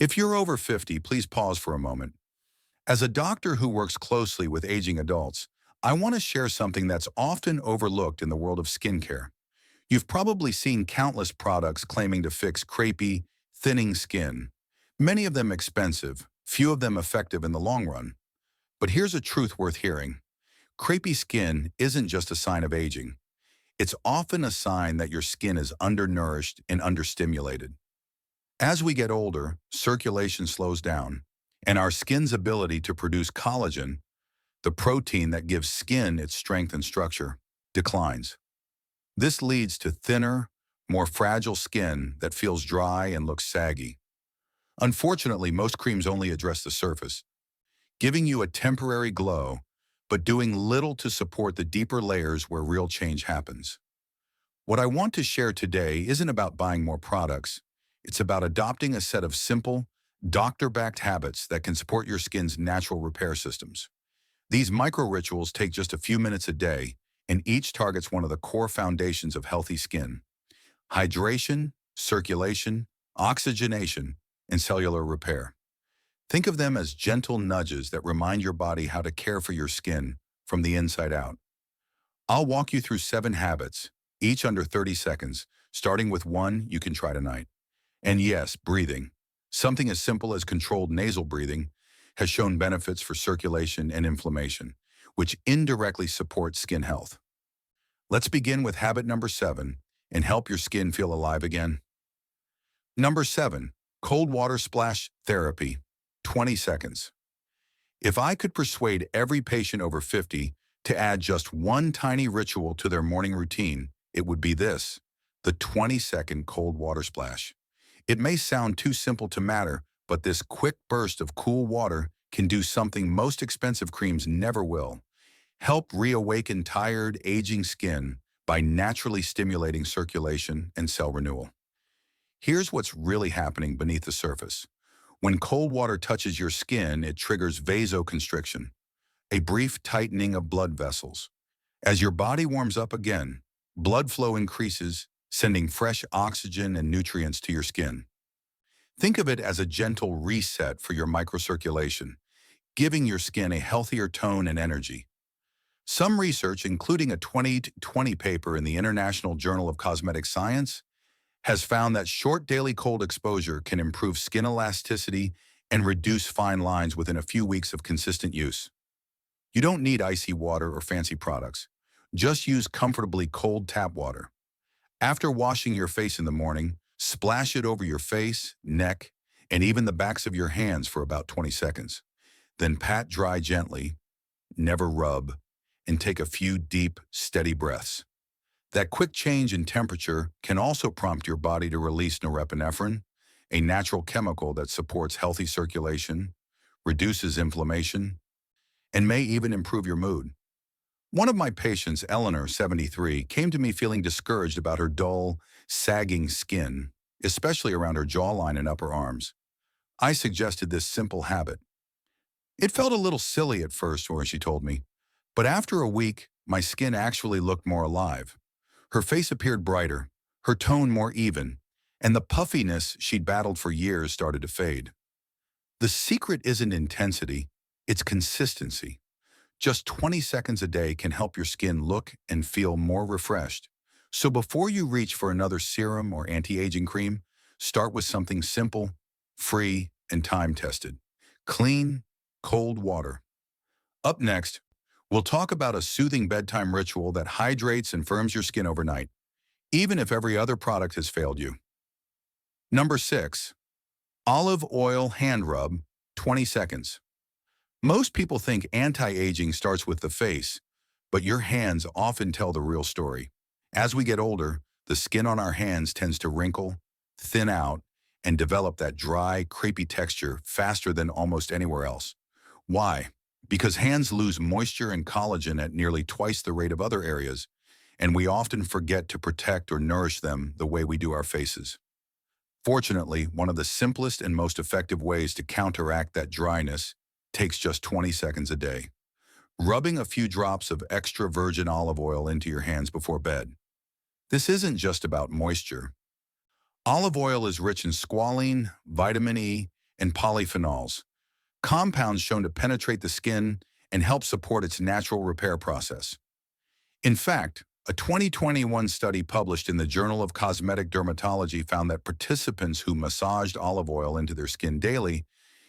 If you're over 50, please pause for a moment. As a doctor who works closely with aging adults, I want to share something that's often overlooked in the world of skincare. You've probably seen countless products claiming to fix crepey, thinning skin. Many of them expensive, few of them effective in the long run. But here's a truth worth hearing. Crepey skin isn't just a sign of aging. It's often a sign that your skin is undernourished and understimulated. As we get older, circulation slows down, and our skin's ability to produce collagen, the protein that gives skin its strength and structure, declines. This leads to thinner, more fragile skin that feels dry and looks saggy. Unfortunately, most creams only address the surface, giving you a temporary glow, but doing little to support the deeper layers where real change happens. What I want to share today isn't about buying more products. It's about adopting a set of simple, doctor-backed habits that can support your skin's natural repair systems. These micro-rituals take just a few minutes a day, and each targets one of the core foundations of healthy skin: hydration, circulation, oxygenation, and cellular repair. Think of them as gentle nudges that remind your body how to care for your skin from the inside out. I'll walk you through 7 habits, each under 30 seconds, starting with one you can try tonight. And yes, breathing. Something as simple as controlled nasal breathing has shown benefits for circulation and inflammation, which indirectly supports skin health. Let's begin with habit number 7 and help your skin feel alive again. Number 7, cold water splash therapy, 20 seconds. If I could persuade every patient over 50 to add just one tiny ritual to their morning routine, it would be this: the 20-second cold water splash. It may sound too simple to matter, but this quick burst of cool water can do something most expensive creams never will: help reawaken tired, aging skin by naturally stimulating circulation and cell renewal. Here's what's really happening beneath the surface. When cold water touches your skin, it triggers vasoconstriction, a brief tightening of blood vessels. As your body warms up again, blood flow increases, sending fresh oxygen and nutrients to your skin. Think of it as a gentle reset for your microcirculation, giving your skin a healthier tone and energy. Some research, including a 2020 paper in the International Journal of Cosmetic Science, has found that short daily cold exposure can improve skin elasticity and reduce fine lines within a few weeks of consistent use. You don't need icy water or fancy products. Just use comfortably cold tap water. After washing your face in the morning, splash it over your face, neck, and even the backs of your hands for about 20 seconds. Then pat dry gently, never rub, and take a few deep, steady breaths. That quick change in temperature can also prompt your body to release norepinephrine, a natural chemical that supports healthy circulation, reduces inflammation, and may even improve your mood. One of my patients, Eleanor, 73, came to me feeling discouraged about her dull, sagging skin, especially around her jawline and upper arms. I suggested this simple habit. It felt a little silly at first, or she told me, but after a week, my skin actually looked more alive. Her face appeared brighter, her tone more even, and the puffiness she'd battled for years started to fade. The secret isn't intensity, it's consistency. Just 20 seconds a day can help your skin look and feel more refreshed. So before you reach for another serum or anti-aging cream, start with something simple, free, and time-tested: clean, cold water. Up next, we'll talk about a soothing bedtime ritual that hydrates and firms your skin overnight, even if every other product has failed you. Number 6, olive oil hand rub, 20 seconds. Most people think anti-aging starts with the face, but your hands often tell the real story. As we get older, the skin on our hands tends to wrinkle, thin out, and develop that dry, crepey texture faster than almost anywhere else. Why? Because hands lose moisture and collagen at nearly twice the rate of other areas, and we often forget to protect or nourish them the way we do our faces. Fortunately, one of the simplest and most effective ways to counteract that dryness takes just 20 seconds a day: rubbing a few drops of extra virgin olive oil into your hands before bed. This isn't just about moisture. Olive oil is rich in squalene, vitamin E, and polyphenols, compounds shown to penetrate the skin and help support its natural repair process. In fact, a 2021 study published in the Journal of Cosmetic Dermatology found that participants who massaged olive oil into their skin daily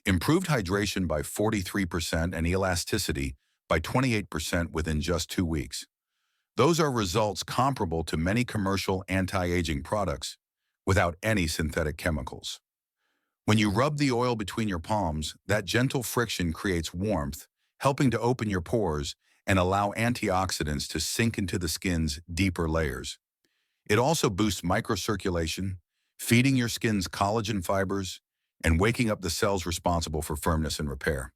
improved hydration by 43% and elasticity by 28% within just 2 weeks. Those are results comparable to many commercial anti-aging products without any synthetic chemicals. When you rub the oil between your palms, that gentle friction creates warmth, helping to open your pores and allow antioxidants to sink into the skin's deeper layers. It also boosts microcirculation, feeding your skin's collagen fibers and waking up the cells responsible for firmness and repair.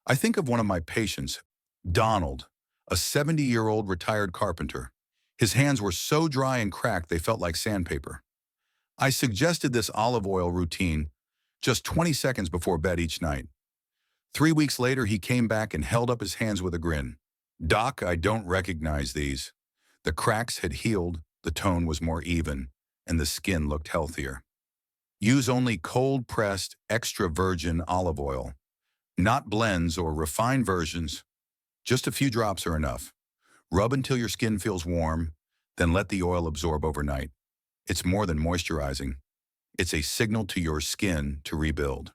I think of one of my patients, Donald, a 70-year-old retired carpenter. His hands were so dry and cracked they felt like sandpaper. I suggested this olive oil routine just 20 seconds before bed each night. 3 weeks later, he came back and held up his hands with a grin. "Doc, I don't recognize these." The cracks had healed, the tone was more even, and the skin looked healthier. Use only cold-pressed, extra virgin olive oil, not blends or refined versions. Just a few drops are enough. Rub until your skin feels warm, then let the oil absorb overnight. It's more than moisturizing. It's a signal to your skin to rebuild.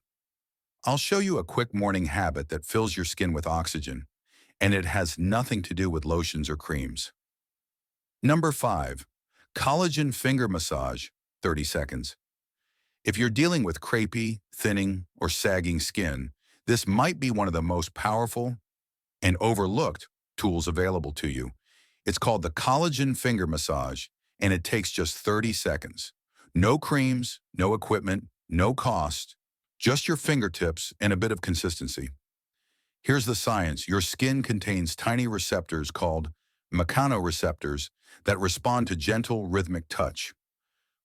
I'll show you a quick morning habit that fills your skin with oxygen, and it has nothing to do with lotions or creams. Number 5. Collagen finger massage, 30 seconds. If you're dealing with crepey, thinning, or sagging skin, this might be one of the most powerful and overlooked tools available to you. It's called the collagen finger massage, and it takes just 30 seconds. No creams, no equipment, no cost, just your fingertips and a bit of consistency. Here's the science. Your skin contains tiny receptors called mechanoreceptors that respond to gentle, rhythmic touch.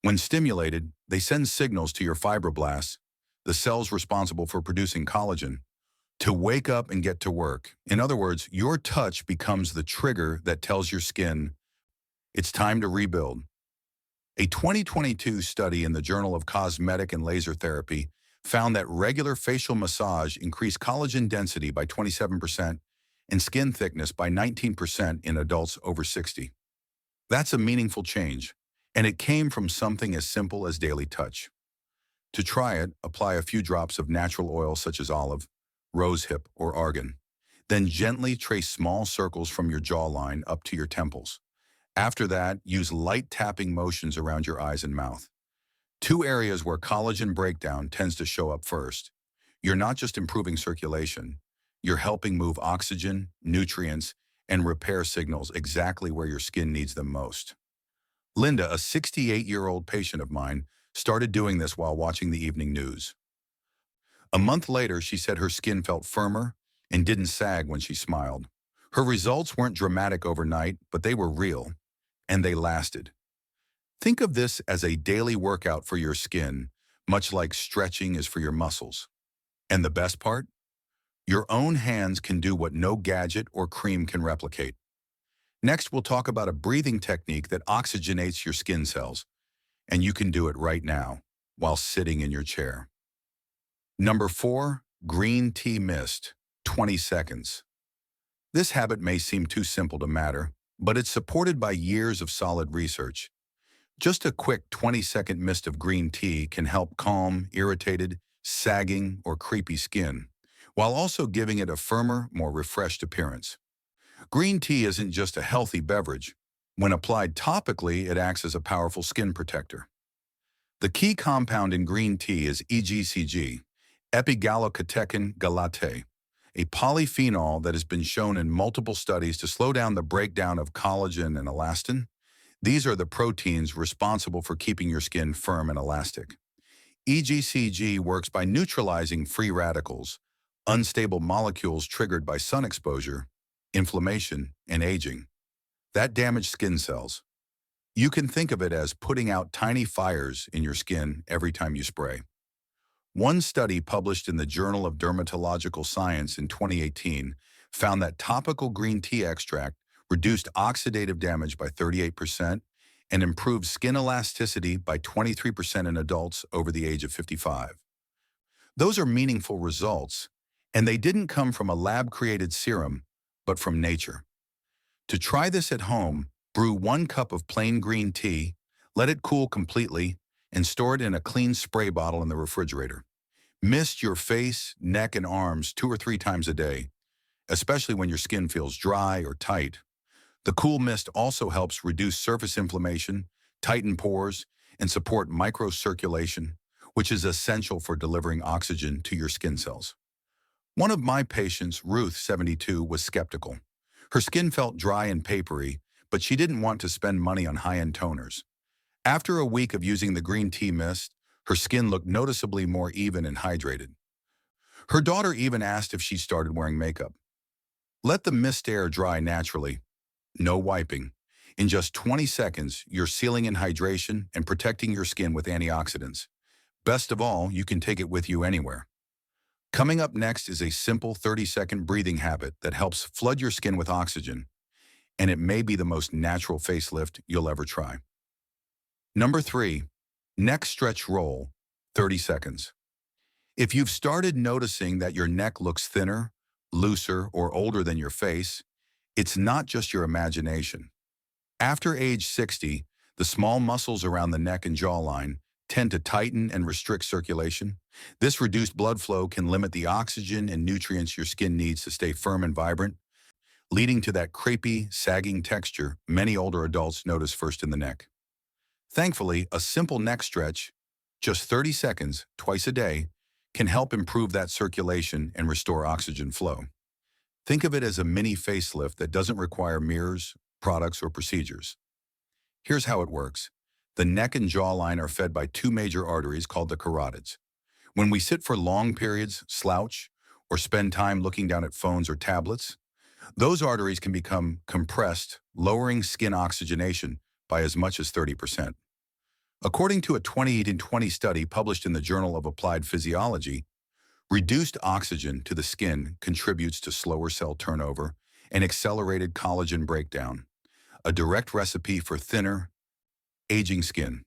When stimulated, they send signals to your fibroblasts, the cells responsible for producing collagen, to wake up and get to work. In other words, your touch becomes the trigger that tells your skin it's time to rebuild. A 2022 study in the Journal of Cosmetic and Laser Therapy found that regular facial massage increased collagen density by 27% and skin thickness by 19% in adults over 60. That's a meaningful change, and it came from something as simple as daily touch. To try it, apply a few drops of natural oil such as olive, rosehip, or argan. Then gently trace small circles from your jawline up to your temples. After that, use light tapping motions around your eyes and mouth. 2 areas where collagen breakdown tends to show up first. You're not just improving circulation, you're helping move oxygen, nutrients, and repair signals exactly where your skin needs them most. Linda, a 68-year-old patient of mine, started doing this while watching the evening news. A month later, she said her skin felt firmer and didn't sag when she smiled. Her results weren't dramatic overnight, but they were real, and they lasted. Think of this as a daily workout for your skin, much like stretching is for your muscles. And the best part? Your own hands can do what no gadget or cream can replicate. Next, we'll talk about a breathing technique that oxygenates your skin cells, and you can do it right now while sitting in your chair. Number 4, green tea mist, 20 seconds. This habit may seem too simple to matter, but it's supported by years of solid research. Just a quick 20-second mist of green tea can help calm irritated, sagging, or crepey skin, while also giving it a firmer, more refreshed appearance. Green tea isn't just a healthy beverage. When applied topically, it acts as a powerful skin protector. The key compound in green tea is EGCG, epigallocatechin galate, a polyphenol that has been shown in multiple studies to slow down the breakdown of collagen and elastin. These are the proteins responsible for keeping your skin firm and elastic. EGCG works by neutralizing free radicals, unstable molecules triggered by sun exposure, inflammation, and aging, that damage skin cells. You can think of it as putting out tiny fires in your skin every time you spray. One study published in the Journal of Dermatological Science in 2018 found that topical green tea extract reduced oxidative damage by 38% and improved skin elasticity by 23% in adults over the age of 55. Those are meaningful results, and they didn't come from a lab-created serum, but from nature. To try this at home, brew 1 cup of plain green tea, let it cool completely, and store it in a clean spray bottle in the refrigerator. Mist your face, neck, and arms 2 or 3 times a day, especially when your skin feels dry or tight. The cool mist also helps reduce surface inflammation, tighten pores, and support microcirculation, which is essential for delivering oxygen to your skin cells. One of my patients, Ruth, 72, was skeptical. Her skin felt dry and papery, but she didn't want to spend money on high-end toners. After a week of using the green tea mist, her skin looked noticeably more even and hydrated. Her daughter even asked if she started wearing makeup. Let the mist air dry naturally. No wiping. In just 20 seconds, you're sealing in hydration and protecting your skin with antioxidants. Best of all, you can take it with you anywhere. Coming up next is a simple 30-second breathing habit that helps flood your skin with oxygen, and it may be the most natural facelift you'll ever try. Number 3, neck stretch roll, 30 seconds. If you've started noticing that your neck looks thinner, looser, or older than your face, it's not just your imagination. After age 60, the small muscles around the neck and jawline tend to tighten and restrict circulation. This reduced blood flow can limit the oxygen and nutrients your skin needs to stay firm and vibrant, leading to that crepey, sagging texture many older adults notice first in the neck. Thankfully, a simple neck stretch, just 30 seconds, twice a day, can help improve that circulation and restore oxygen flow. Think of it as a mini facelift that doesn't require mirrors, products, or procedures. Here's how it works. The neck and jawline are fed by 2 major arteries called the carotids. When we sit for long periods, slouch, or spend time looking down at phones or tablets, those arteries can become compressed, lowering skin oxygenation by as much as 30%. According to a 2018 study published in the Journal of Applied Physiology, reduced oxygen to the skin contributes to slower cell turnover and accelerated collagen breakdown, a direct recipe for thinner, aging skin.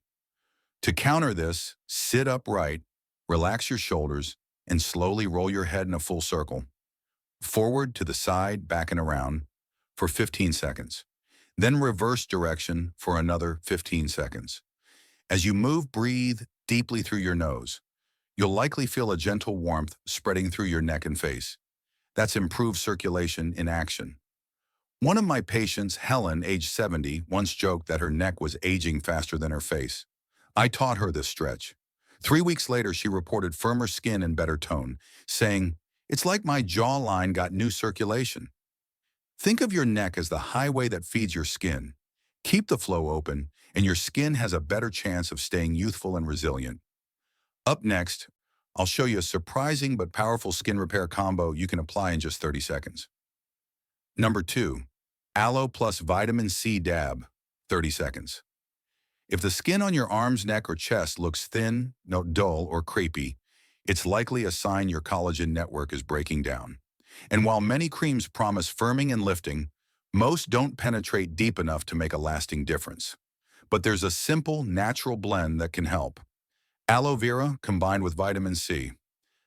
To counter this, sit upright, relax your shoulders, and slowly roll your head in a full circle, forward to the side, back and around, for 15 seconds. Then reverse direction for another 15 seconds. As you move, breathe deeply through your nose. You'll likely feel a gentle warmth spreading through your neck and face. That's improved circulation in action. One of my patients, Helen, age 70, once joked that her neck was aging faster than her face. I taught her this stretch. 3 weeks later, she reported firmer skin and better tone, saying, "It's like my jawline got new circulation." Think of your neck as the highway that feeds your skin. Keep the flow open, and your skin has a better chance of staying youthful and resilient. Up next, I'll show you a surprising but powerful skin repair combo you can apply in just 30 seconds. Number 2, Aloe plus vitamin C dab, 30 seconds. If the skin on your arms, neck, or chest looks thin, dull, or crepey, it's likely a sign your collagen network is breaking down. And while many creams promise firming and lifting, most don't penetrate deep enough to make a lasting difference. But there's a simple, natural blend that can help. Aloe vera combined with vitamin C.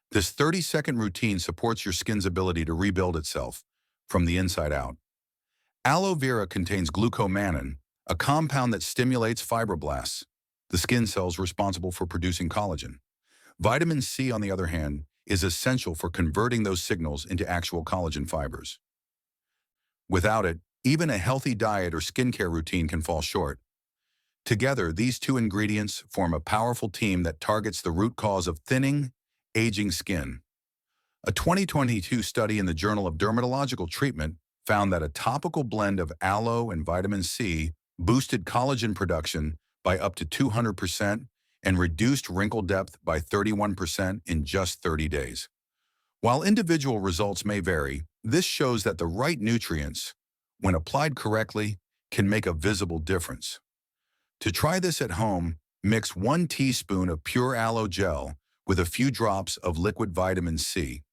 This 30-second routine supports your skin's ability to rebuild itself from the inside out. Aloe vera contains glucomannan, a compound that stimulates fibroblasts, the skin cells responsible for producing collagen. Vitamin C, on the other hand, is essential for converting those signals into actual collagen fibers. Without it, even a healthy diet or skincare routine can fall short. Together, these 2 ingredients form a powerful team that targets the root cause of thinning, aging skin. A 2022 study in the Journal of Dermatological Treatment found that a topical blend of aloe and vitamin C boosted collagen production by up to 200% and reduced wrinkle depth by 31% in just 30 days. While individual results may vary, this shows that the right nutrients, when applied correctly, can make a visible difference. To try this at home, mix 1 teaspoon of pure aloe gel with a few drops of liquid vitamin C.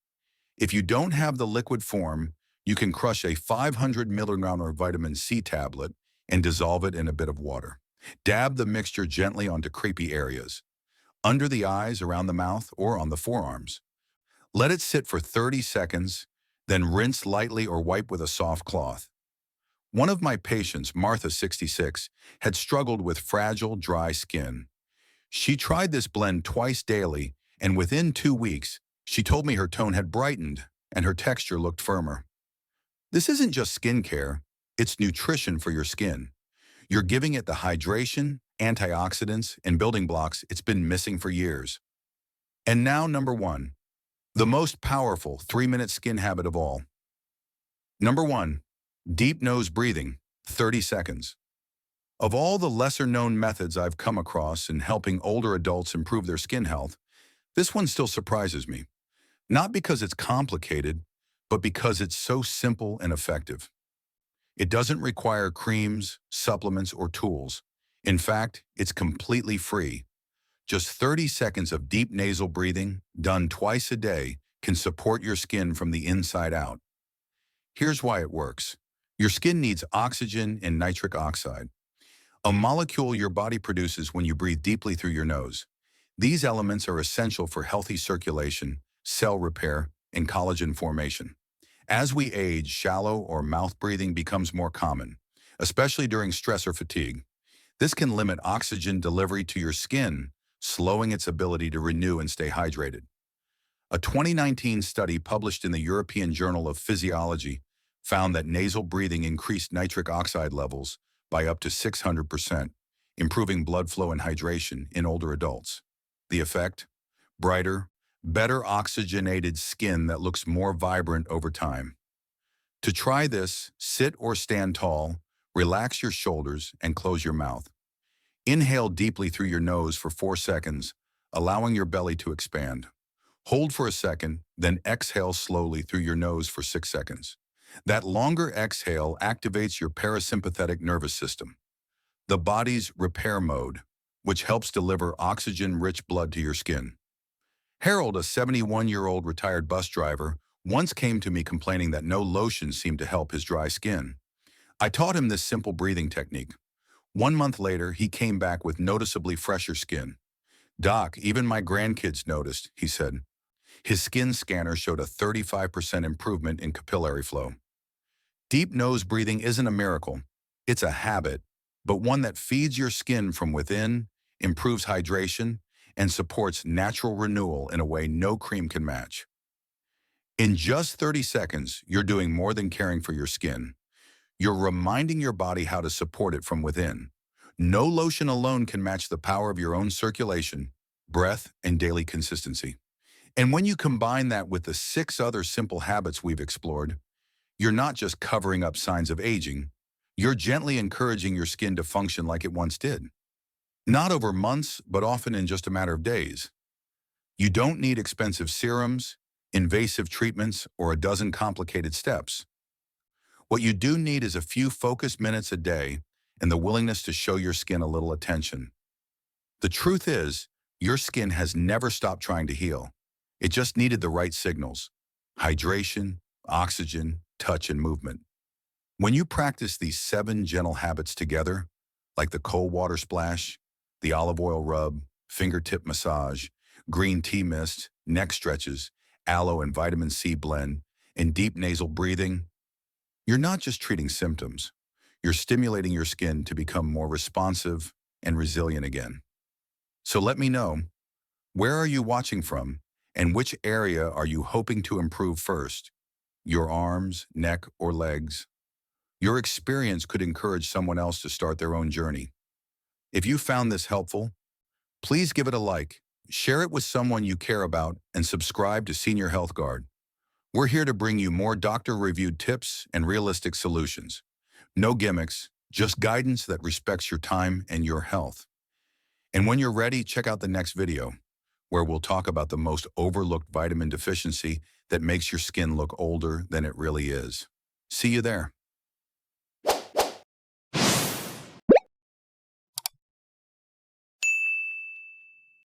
If you don't have the liquid form, you can crush a 500 milligram vitamin C tablet and dissolve it in a bit of water. Dab the mixture gently onto crepey areas. under the eyes, around the mouth, or on the forearms. Let it sit for 30 seconds, then rinse lightly or wipe with a soft cloth. One of my patients, Martha, 66, had struggled with fragile, dry skin. She tried this blend twice daily, and within 2 weeks, she told me her tone had brightened and her texture looked firmer. This isn't just skincare, it's nutrition for your skin. You're giving it the hydration, antioxidants, and building blocks it's been missing for years. And now, number one, the most powerful 3-minute skin habit of all. Number one, deep nose breathing, 30 seconds. Of all the lesser-known methods I've come across in helping older adults improve their skin health, this one still surprises me. Not because it's complicated, but because it's so simple and effective. It doesn't require creams, supplements, or tools. In fact, it's completely free. Just 30 seconds of deep nasal breathing, done twice a day, can support your skin from the inside out. Here's why it works. Your skin needs oxygen and nitric oxide, a molecule your body produces when you breathe deeply through your nose. These elements are essential for healthy circulation, cell repair, and collagen formation. As we age, shallow or mouth breathing becomes more common, especially during stress or fatigue. This can limit oxygen delivery to your skin, slowing its ability to renew and stay hydrated. A 2019 study published in the European Journal of Physiology found that nasal breathing increased nitric oxide levels by up to 600%, improving blood flow and hydration in older adults. The effect? Brighter, better oxygenated skin that looks more vibrant over time. To try this, sit or stand tall, relax your shoulders, and close your mouth. Inhale deeply through your nose for 4 seconds, allowing your belly to expand. Hold for a second, then exhale slowly through your nose for 6 seconds. That longer exhale activates your parasympathetic nervous system, the body's repair mode, which helps deliver oxygen-rich blood to your skin. Harold, a 71-year-old retired bus driver, once came to me complaining that no lotion seemed to help his dry skin. I taught him this simple breathing technique. 1 month later, he came back with noticeably fresher skin. "Doc, even my grandkids noticed," he said. His skin scanner showed a 35% improvement in capillary flow. Deep nose breathing isn't a miracle. It's a habit, but one that feeds your skin from within, improves hydration, and supports natural renewal in a way no cream can match. In just 30 seconds, you're doing more than caring for your skin. You're reminding your body how to support it from within. No lotion alone can match the power of your own circulation, breath, and daily consistency. And when you combine that with the 6 other simple habits we've explored, you're not just covering up signs of aging, you're gently encouraging your skin to function like it once did. Not over months, but often in just a matter of days. You don't need expensive serums, invasive treatments, or a dozen complicated steps. What you do need is a few focused minutes a day and the willingness to show your skin a little attention. The truth is, your skin has never stopped trying to heal. It just needed the right signals: hydration, oxygen, touch, and movement. When you practice these 7 gentle habits together, like the cold water splash, the olive oil rub, fingertip massage, green tea mist, neck stretches, aloe and vitamin C blend, and deep nasal breathing, you're not just treating symptoms. You're stimulating your skin to become more responsive and resilient again. So let me know, where are you watching from, and which area are you hoping to improve first? Your arms, neck, or legs? Your experience could encourage someone else to start their own journey. If you found this helpful, please give it a like, share it with someone you care about, and subscribe to Senior Health Guard. We're here to bring you more doctor-reviewed tips and realistic solutions. No gimmicks, just guidance that respects your time and your health. And when you're ready, check out the next video, where we'll talk about the most overlooked vitamin deficiency that makes your skin look older than it really is. See you there.